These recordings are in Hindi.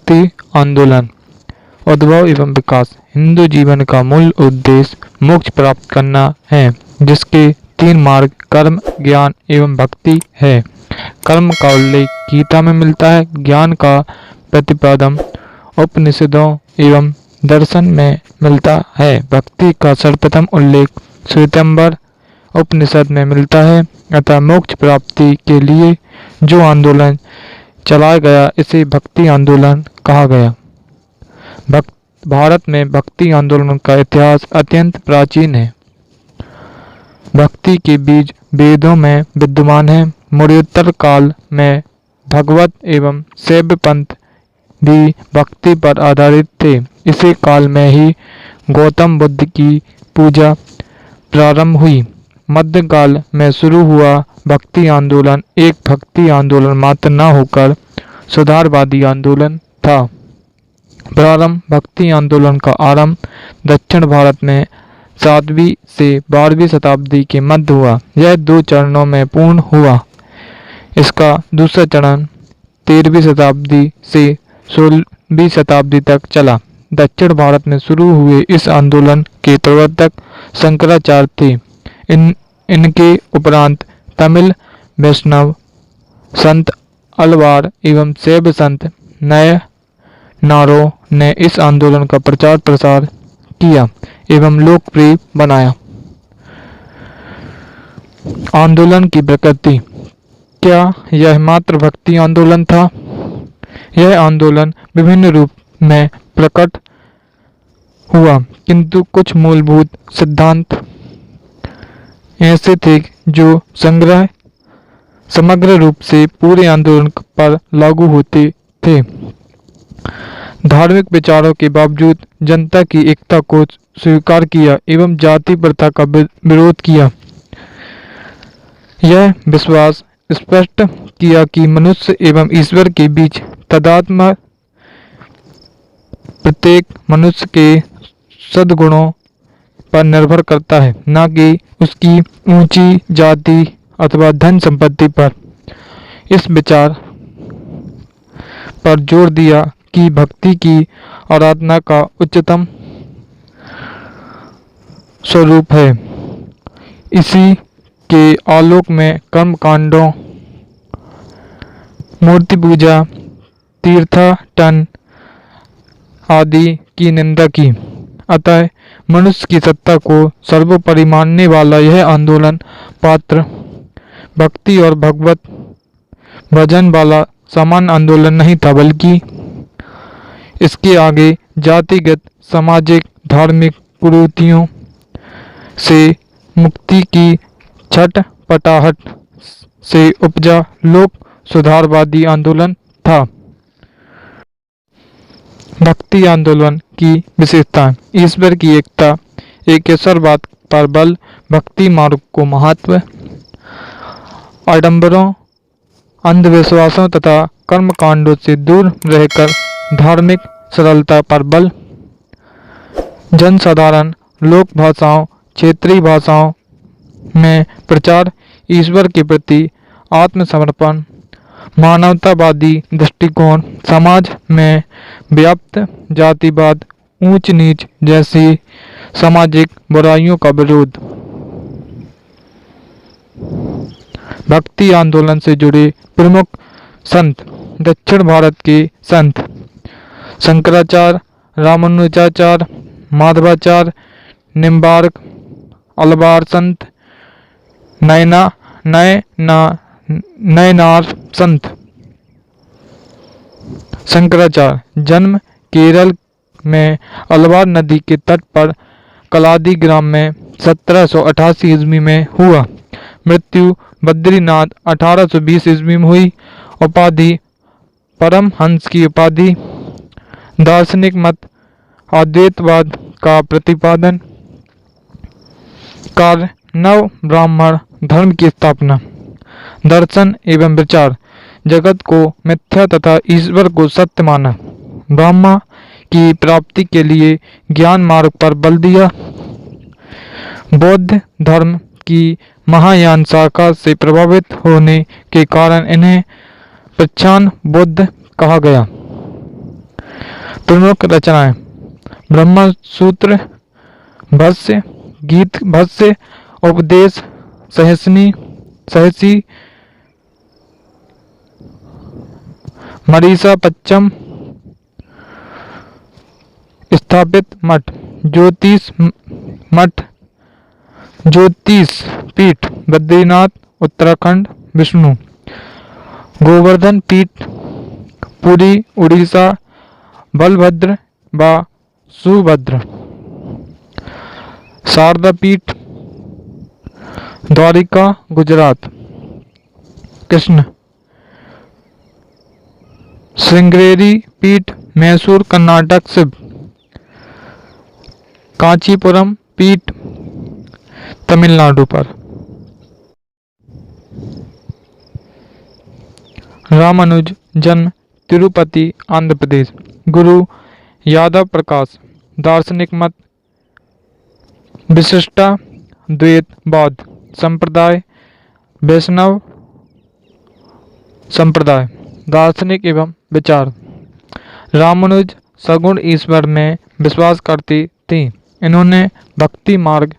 भक्ति आंदोलन। उद्भव एवं विकास। हिंदू जीवन का मूल उद्देश्य मोक्ष प्राप्त करना है, जिसके तीन मार्ग कर्म, ज्ञान एवं भक्ति है। कर्म का उल्लेख गीता में मिलता है। ज्ञान का प्रतिपादन उपनिषदों एवं दर्शन में मिलता है। भक्ति का सर्वप्रथम उल्लेख श्वेतांबर उपनिषद में मिलता है। अतः मोक्ष प्राप्ति के लिए जो आंदोलन चलाया गया, इसे भक्ति आंदोलन कहा गया। भारत में भक्ति आंदोलन का इतिहास अत्यंत प्राचीन है। भक्ति के बीज वेदों में विद्यमान है। मौर्योत्तर काल में भगवत एवं शैव पंथ भी भक्ति पर आधारित थे। इसी काल में ही गौतम बुद्ध की पूजा प्रारंभ हुई। मध्यकाल में शुरू हुआ भक्ति आंदोलन एक भक्ति आंदोलन मात्र न होकर सुधारवादी आंदोलन था। प्रारंभ भक्ति आंदोलन का आरंभ दक्षिण भारत में 7वीं से 12वीं शताब्दी के मध्य हुआ। यह 2 चरणों में पूर्ण हुआ। इसका दूसरा चरण 13वीं शताब्दी से 16वीं शताब्दी तक चला। दक्षिण भारत में शुरू हुए इस आंदोलन के प्रवर्तक शंकराचार्य थे। इनके उपरांत तमिल वैष्णव संत अलवार एवं शैव संत नायनारों ने इस आंदोलन का प्रचार प्रसार किया एवं लोकप्रिय बनाया। आंदोलन की प्रकृति। क्या यह मात्र भक्ति आंदोलन था? यह आंदोलन विभिन्न रूप में प्रकट हुआ, किंतु कुछ मूलभूत सिद्धांत ऐसे थे जो समग्र रूप से पूरे आंदोलन पर लागू होते थे। धार्मिक विचारों के बावजूद जनता की एकता को स्वीकार किया एवं जाति प्रथा का विरोध किया। यह विश्वास स्पष्ट किया कि मनुष्य एवं ईश्वर के बीच तादात्म्य प्रत्येक मनुष्य के सद्गुणों पर निर्भर करता है, न कि उसकी ऊंची जाति अथवा धन संपत्ति पर। इस विचार पर जोर दिया कि भक्ति की आराधना का उच्चतम स्वरूप है। इसी के आलोक में कर्म कांडों, मूर्ति पूजा, तीर्थाटन आदि की निंदा की। अतः मनुष्य की सत्ता को सर्वोपरि मानने वाला यह आंदोलन पात्र भक्ति और भगवत भजन वाला सामान्य आंदोलन नहीं था, बल्कि इसके आगे जातिगत, सामाजिक, धार्मिक कुरीतियों से मुक्ति की छटपटाहट से उपजा लोक सुधारवादी आंदोलन था। भक्ति आंदोलन की विशेषता। ईश्वर की एकता, एकेश्वरवाद पर बल, भक्ति मार्ग को महत्व, आडंबरों, अंधविश्वासों तथा कर्मकांडों से दूर रहकर धार्मिक सरलता पर बल, जनसाधारण लोक भाषाओं, क्षेत्रीय भाषाओं में प्रचार, ईश्वर के प्रति आत्मसमर्पण, मानवतावादी दृष्टिकोण, समाज में व्याप्त जातिवाद, ऊंच नीच जैसी सामाजिक बुराइयों का विरोध। भक्ति आंदोलन से जुड़े प्रमुख संत। दक्षिण भारत के संत शंकराचार्य, रामानुजाचार्य, माधवाचार्य, निम्बार्क, अलवार संत, नयनार संत। शंकराचार्य जन्म केरल में अलवार नदी के तट पर कलादी ग्राम में 1788 ईस्वी में हुआ। मृत्यु बद्रीनाथ 1820 ईस्वी में हुई। उपाधि परमहंस की उपाधि। दार्शनिक मत अद्वैतवाद का प्रतिपादन। कार्य नव ब्राह्मण धर्म की स्थापना। दर्शन एवं विचार। जगत को मिथ्या तथा ईश्वर को सत्य माना। ब्रह्मा की प्राप्ति के लिए ज्ञान मार्ग पर बल दिया। बौद्ध धर्म की महायान शाखा से प्रभावित होने के कारण इन्हें प्रच्छन्न बुद्ध कहा गया। प्रमुख रचनाएं: ब्रह्म सूत्र भाष्य, गीत भाष्य, उपदेश सहसी, मरीसा पच्चम, स्थापित मठ, ज्योतिष पीठ बद्रीनाथ उत्तराखंड विष्णु, गोवर्धन पीठ पुरी उड़ीसा, बलभद्र व सुभद्र, शारदा पीठ द्वारिका गुजरात, कृष्ण श्रृंगेरी पीठ मैसूर कर्नाटक, शिव कांचीपुरम पीठ तमिलनाडु पर। रामानुज जन्म तिरुपति आंध्र प्रदेश। गुरु यादव प्रकाश। दार्शनिक मत विशिष्टा द्वैतवाद संप्रदाय वैष्णव संप्रदाय। दार्शनिक एवं विचार। रामानुज सगुण ईश्वर में विश्वास करती थी। इन्होंने भक्ति मार्ग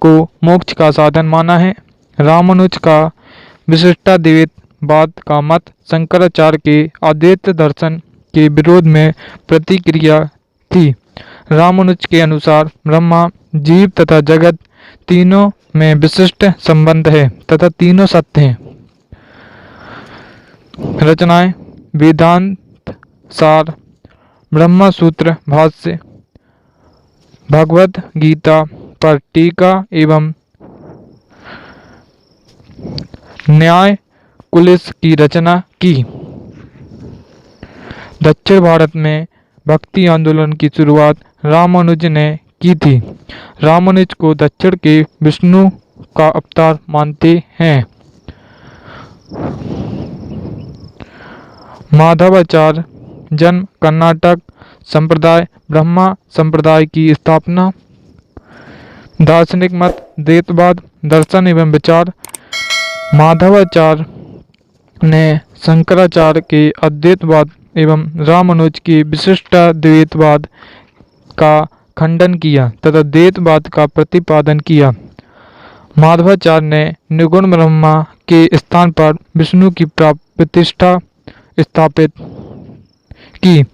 को मोक्ष का साधन माना है। रामानुज का विशिष्टाद्वैतवाद का मत शंकराचार्य के अद्वैत दर्शन के विरोध में प्रतिक्रिया थी। रामानुज के अनुसार ब्रह्मा, जीव तथा जगत तीनों में विशिष्ट संबंध है तथा तीनों सत्य हैं। रचनाएं: वेदांत सार, ब्रह्म सूत्र भाष्य, भगवद गीता पर टीका एवं न्याय कुलिस की रचना की। दक्षिण भारत में भक्ति आंदोलन की शुरुआत रामानुज ने की थी। रामानुज को दक्षिण के विष्णु का अवतार मानते हैं। माधवाचार्य जन्म कर्नाटक संप्रदाय, ब्रह्मा संप्रदाय की स्थापना। दार्शनिक मत द्वैतवाद दर्शन एवं विचार। माधवाचार्य ने शंकराचार्य के अद्वैतवाद एवं रामानुज के विशिष्टाद्वैतवाद का खंडन किया तथा द्वैतवाद का प्रतिपादन किया। माधवाचार्य ने निर्गुण ब्रह्मा के स्थान पर विष्णु की प्रतिष्ठा स्थापित की।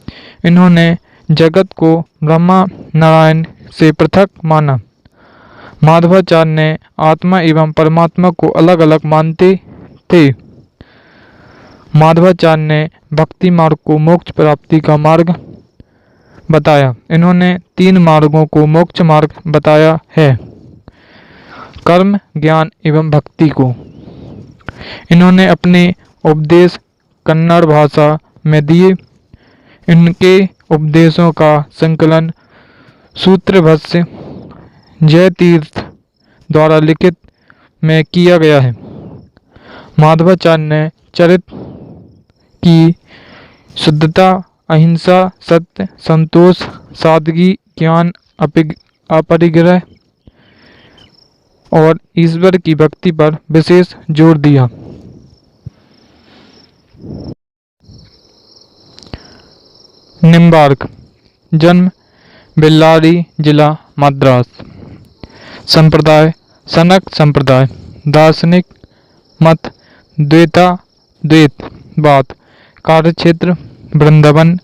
इन्होंने जगत को ब्रह्मा नारायण से पृथक माना। माधवाचार्य ने आत्मा एवं परमात्मा को अलग अलग मानते थे। माधवाचार्य ने भक्ति मार्ग को मोक्ष प्राप्ति का मार्ग बताया। इन्होंने 3 मार्गों को मोक्ष मार्ग बताया है: कर्म, ज्ञान एवं भक्ति को। इन्होंने अपने उपदेश कन्नड़ भाषा में दिए। इनके उपदेशों का संकलन सूत्र भाष्य जयतीर्थ द्वारा लिखित में किया गया है। माधवाचार्य ने चरित्र की शुद्धता, अहिंसा, सत्य, संतोष, सादगी, ज्ञान, अपरिग्रह और ईश्वर की भक्ति पर विशेष जोर दिया। निम्बार्क जन्म बेल्लारी जिला मद्रास। संप्रदाय सनक संप्रदाय। दार्शनिक मत द्वैतवाद। कार्यक्षेत्र वृंदावन।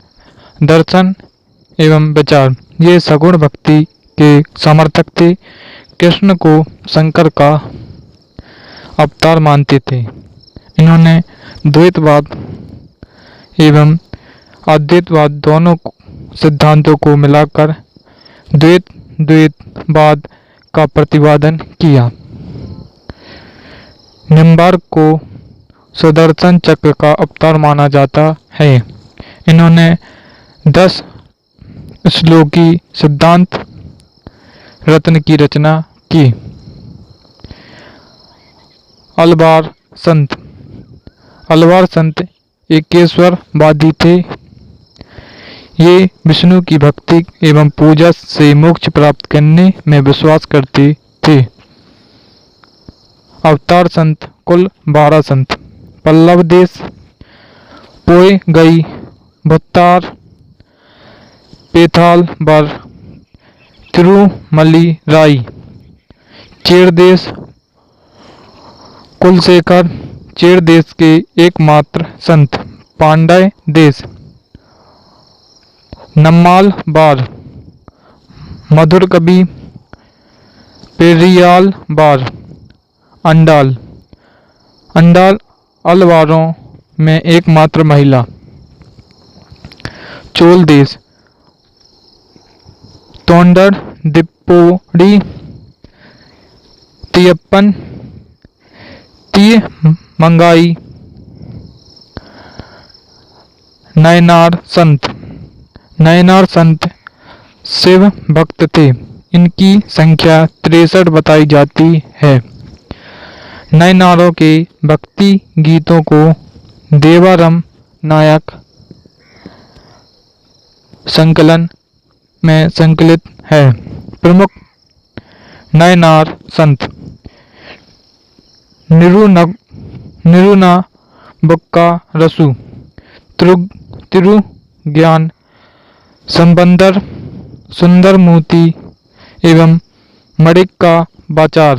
दर्शन एवं विचार। ये सगुण भक्ति के समर्थक थे। कृष्ण को शंकर का अवतार मानते थे। इन्होंने द्वैतवाद एवं अद्वैतवाद दोनों सिद्धांतों को मिलाकर द्वैतवाद का प्रतिपादन किया। निम्बार्क को सुदर्शन चक्र का अवतार माना जाता है। इन्होंने 10 श्लोकी सिद्धांत रत्न की रचना की। अलवार संत एकेश्वरवादी थे। ये विष्णु की भक्ति एवं पूजा से मोक्ष प्राप्त करने में विश्वास करते थे। अवतार संत कुल 12 संत। पल्लव देश, पोए गई, भुत्तार, पेथाल बर तिरुमली राई, चेरदेश कुलशेखर, चेरदेश के एकमात्र संत, पांड्य देश नम्माल बार, मधुर कवि पेरियाल बार, अंडाल अंडाल अलवारों में एकमात्र महिला, चोल देश तोंडर दिप्पोड़ी, तियप्पन, तीय मंगाई, नयनार संत शिव भक्त थे। इनकी संख्या 63 बताई जाती है। नयनारों के भक्ति गीतों को देवारम नायक संकलन में संकलित है। प्रमुख नयनार संत निरुना बुक्का रसु, तिरु ज्ञान संबंदर, सुंदर मूर्ति एवं मड़िक्का बाचार।